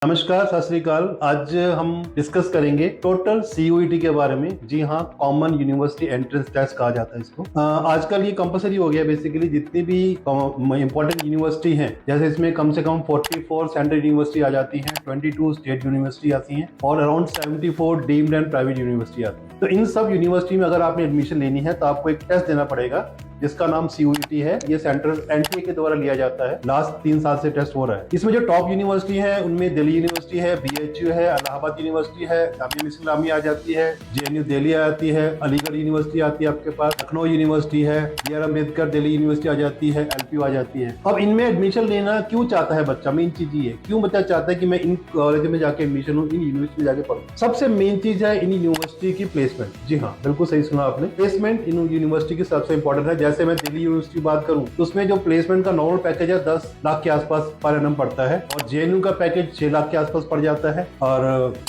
नमस्कार, सत श्री अकाल। आज हम डिस्कस करेंगे टोटल सीयूईटी के बारे में। जी हाँ, कॉमन यूनिवर्सिटी एंट्रेंस टेस्ट कहा जाता है इसको। आजकल ये कंपलसरी हो गया। बेसिकली जितनी भी इंपॉर्टेंट यूनिवर्सिटी हैं, जैसे इसमें कम से कम 44 सेंट्रल यूनिवर्सिटी आ जाती हैं, 22 स्टेट यूनिवर्सिटी आती हैं और around 74 deemed and private university आती है। तो इन सब यूनिवर्सिटी में अगर आपने एडमिशन लेनी है तो आपको एक टेस्ट देना पड़ेगा जिसका नाम सीयूईटी है। ये सेंट्रल एनटीए के द्वारा लिया जाता है। लास्ट 3 साल से टेस्ट हो रहा है। इसमें जो टॉप यूनिवर्सिटी है उनमें दिल्ली यूनिवर्सिटी है, बीएचयू है, इलाहाबाद यूनिवर्सिटी है, जामिया इस्लामिया आ जाती है, जेएनयू दिल्ली आ जाती है, अलीगढ़ यूनिवर्सिटी आती है आपके पास, लखनऊ यूनिवर्सिटी है, BR अम्बेडकर दिल्ली यूनिवर्सिटी आ जाती है, एलपीयू आ जाती है। अब इनमें एडमिशन लेना क्यों चाहता है बच्चा? मेन चीज ये है, क्यों बच्चा चाहता है कि मैं इन कॉलेज में जाके एडमिशन लूं, इन यूनिवर्सिटी में जाके पढ़ूं। सबसे मेन चीज है इन यूनिवर्सिटी की प्लेसमेंट। जी हाँ, बिल्कुल सही सुना आपने। प्लेसमेंट इन यूनिवर्सिटी की सबसे इंपॉर्टेंट है। जैसे मैं दिल्ली यूनिवर्सिटी की बात करूं तो उसमें जो प्लेसमेंट का नॉर्मल पैकेज है 10 लाख के आसपास पर एनम पड़ता है और जेएनयू का पैकेज 6 लाख के आसपास पड़ जाता है। और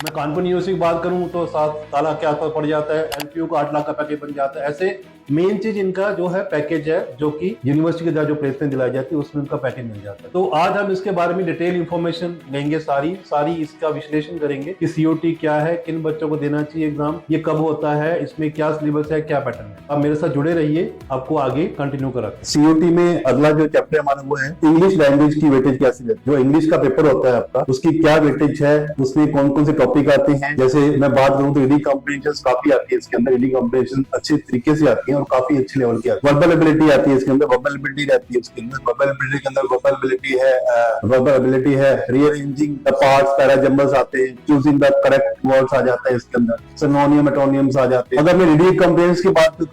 मैं कानपुर यूनिवर्सिटी की बात करूं तो 7 लाख के आसपास पड़ जाता है। एलपीयू को 8 लाख का पैकेज बन जाता है। ऐसे मेन चीज इनका जो है पैकेज है, जो कि यूनिवर्सिटी के द्वारा जो प्लेसमेंट दिलाई जाती है उसमें उनका पैकेज मिल जाता है। तो आज हम इसके बारे में डिटेल इंफॉर्मेशन लेंगे, सारी इसका विश्लेषण करेंगे कि सीओटी क्या है, किन बच्चों को देना चाहिए एग्जाम, ये कब होता है, इसमें क्या सिलेबस है, क्या पैटर्न है। आप मेरे साथ जुड़े रहिए, आपको आगे कंटिन्यू कराते हैं। सीओटी में अगला जो चैप्टर हमारा वो है इंग्लिश लैंग्वेज की वेटेज कैसे है। जो इंग्लिश का पेपर होता है आपका, उसकी क्या वेटेज है, उसमें कौन कौन से टॉपिक आते हैं। जैसे मैं बात करूं तो रीडिंग कॉम्प्रिहेंशन काफी आती है इसके अंदर। रीडिंग कॉम्प्रिहेंशन अच्छे तरीके से आती है और काफी अच्छे लेवल की आती है। वर्बल एबिलिटी आती है इसके अंदर, वर्बल एबिलिटी रहती है उसके अंदर। वर्बल एबिलिटी के अंदर वर्बल एबिलिटी है, रीअरेंजिंग द पार्ट्स, पैराजम्बल्स आते हैं, चूजिंग द करेक्ट वर्ड्स आ जाता है इसके अंदर, सिनोनिम एटोनिम्स आ जाते हैं। अगर मैं रीडिंग कॉम्प्रिहेंशन की बात करूं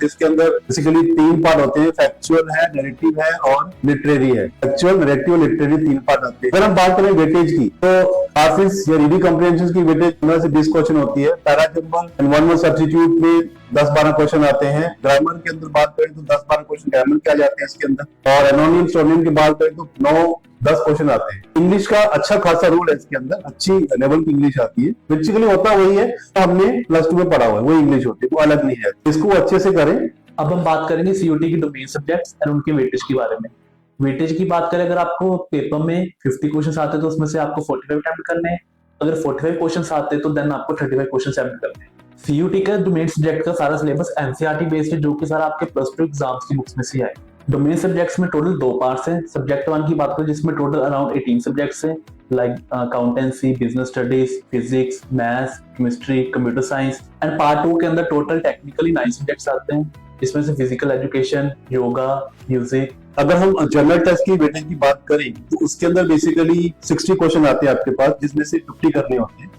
इसके अंदर बेसिकली 3 पार्ट होते हैं। फैक्चुअल है, नैरेटिव है और लिटरेरी है। फैक्चुअल, नैरेटिव, लिटरेरी 3 पार्ट आते हैं। अगर हम बात करें वेटेज की तो आफिस या रीडिंग कॉम्प्रिहेंशन की वेटेज 15 से 20 क्वेश्चन होती है। Parajumble and one word substitute में 10-12 क्वेश्चन आते हैं। ग्रामर के अंदर बात करें तो 10-12 क्वेश्चन ग्रामर के आ जाते हैं इसके अंदर। और एनोनिम स्टोनिम की बात करें तो 9-10 क्वेश्चन आते हैं। इंग्लिश का अच्छा खासा रूल है इसके अंदर, अच्छी लेवल की इंग्लिश आती है। बेसिकली होता वही है तो हमने +2 में पढ़ा हुआ है, वही इंग्लिश होती है, वो अलग नहीं है। इसको अच्छे से करें। अब हम बात करेंगे सीयूटी की डोमेन सब्जेक्ट्स और उनके वेटेज के बारे में। वेटेज की बात करें, अगर आपको पेपर में 50 क्वेश्चंस आते हैं तो उसमें से आपको 45 अटेम्प्ट करने हैं। अगर 45 क्वेश्चंस आते हैं तो देन आपको 35 क्वेश्चंस अटेम्प्ट करने हैं। सीयूटी का डोमेन सब्जेक्ट का सारा सिलेबस एनसीईआरटी बेस्ड है, जो कि सारा आपके +2 एग्जाम्स की बुक्स में से आए। डोमेन सब्जेक्ट्स में टोटल 2 पार्ट्स हैं। सब्जेक्ट 1 की बात करें जिसमें टोटल अराउंड 18 सब्जेक्ट्स हैं, like accountancy, business studies, physics, maths, chemistry, computer science. And part 2 के अंदर टोटल टेक्निकली 9 सब्जेक्ट्स आते हैं, इसमें से फिजिकल एजुकेशन, योगा, म्यूजिक। अगर हम जनरल टेस्ट की वेटेज की बात करें तो उसके अंदर बेसिकली 60 क्वेश्चन आते हैं आपके पास, जिसमें से 50 करने होते हैं।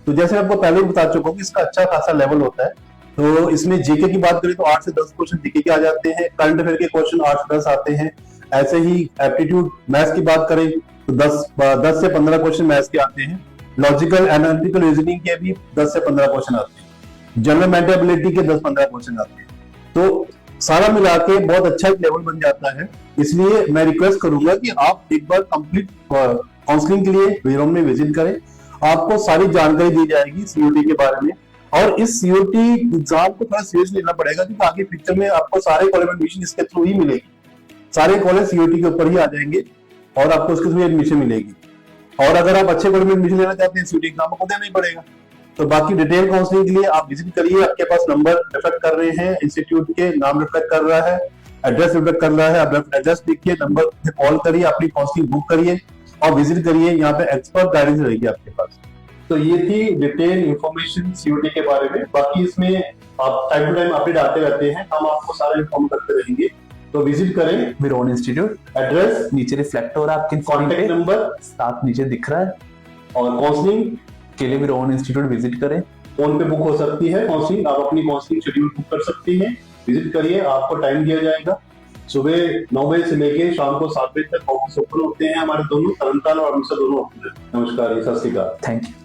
तो जैसे आपको पहले भी बता चुका हूँ, इसका अच्छा खासा लेवल होता है। तो इसमें जीके की बात करें तो 8 से 10 क्वेश्चन जीके के आ जाते हैं। करंट अफेयर के क्वेश्चन 8 से 10 आते हैं। ऐसे ही एप्टीट्यूड मैथ्स की बात करें तो 10 से 15 क्वेश्चन मैथ्स के आते हैं। लॉजिकल एनालिटिकल रीजनिंग के भी 10 से 15 क्वेश्चन आते हैं। जनरल मेंटेबिलिटी के 10-15 क्वेश्चन आते हैं। तो सारा मिला के बहुत अच्छा एक लेवल बन जाता है। इसलिए मैं रिक्वेस्ट करूंगा कि आप एक बार कंप्लीट काउंसलिंग के लिए वीरोम में विजिट करें। आपको सारी जानकारी दी जाएगी सीओटी के बारे में। और इस सीओटी एग्जाम को थोड़ा सीरियस लेना पड़ेगा, क्योंकि आगे फ्यूचर में आपको सारे कॉलेज में एडमिशन इसके थ्रू ही मिलेगी। सारे कॉलेज सीओटी के ऊपर ही आ जाएंगे और आपको उसके थ्रू एडमिशन मिलेगी। और अगर आप अच्छे कॉलेज में एडमिशन लेना चाहते हैं, सीओटी एग्जाम को देना ही पड़ेगा। तो बाकी डिटेल काउंसलिंग के लिए आप विजिट करिए। आपके पास नंबर रिफ्लेक्ट कर रहे हैं, इंस्टीट्यूट के नाम रिफ्लेक्ट कर रहा है, एड्रेस रिफ्लेक्ट कर रहा है। आप एड्रेस लिखिए, नंबर पे कॉल करिए, अपनी काउंसलिंग बुक करिए और विजिट करिए। यहाँ पे एक्सपर्ट गाइडेंस रहेगी आपके पास। तो ये थी डिटेल इंफॉर्मेशन सीओटी के बारे में। बाकी इसमें आप टाइम टू टाइम अपडेट आते रहते हैं, हम आपको सारा इन्फॉर्म करते रहेंगे। तो विजिट करें विरोन इंस्टीट्यूट। एड्रेस नीचे रिफ्लेक्ट हो रहा है, आपके कॉन्टेक्ट नंबर साथ नीचे दिख रहा है। और काउंसलिंग के लिए विरोन इंस्टीट्यूट विजिट करें। फोन पे बुक हो सकती है काउंसलिंग, आप अपनी काउंसलिंग शेड्यूल बुक कर सकते हैं। विजिट करिए, आपको टाइम दिया जाएगा। सुबह 9 बजे से लेके शाम को 7 बजे तक ऑफिस ओपन होते हैं हमारे दोनों, तरनताल और अमृतसर दोनों ओपन है। नमस्कार, सत श्री अकाल, थैंक यू।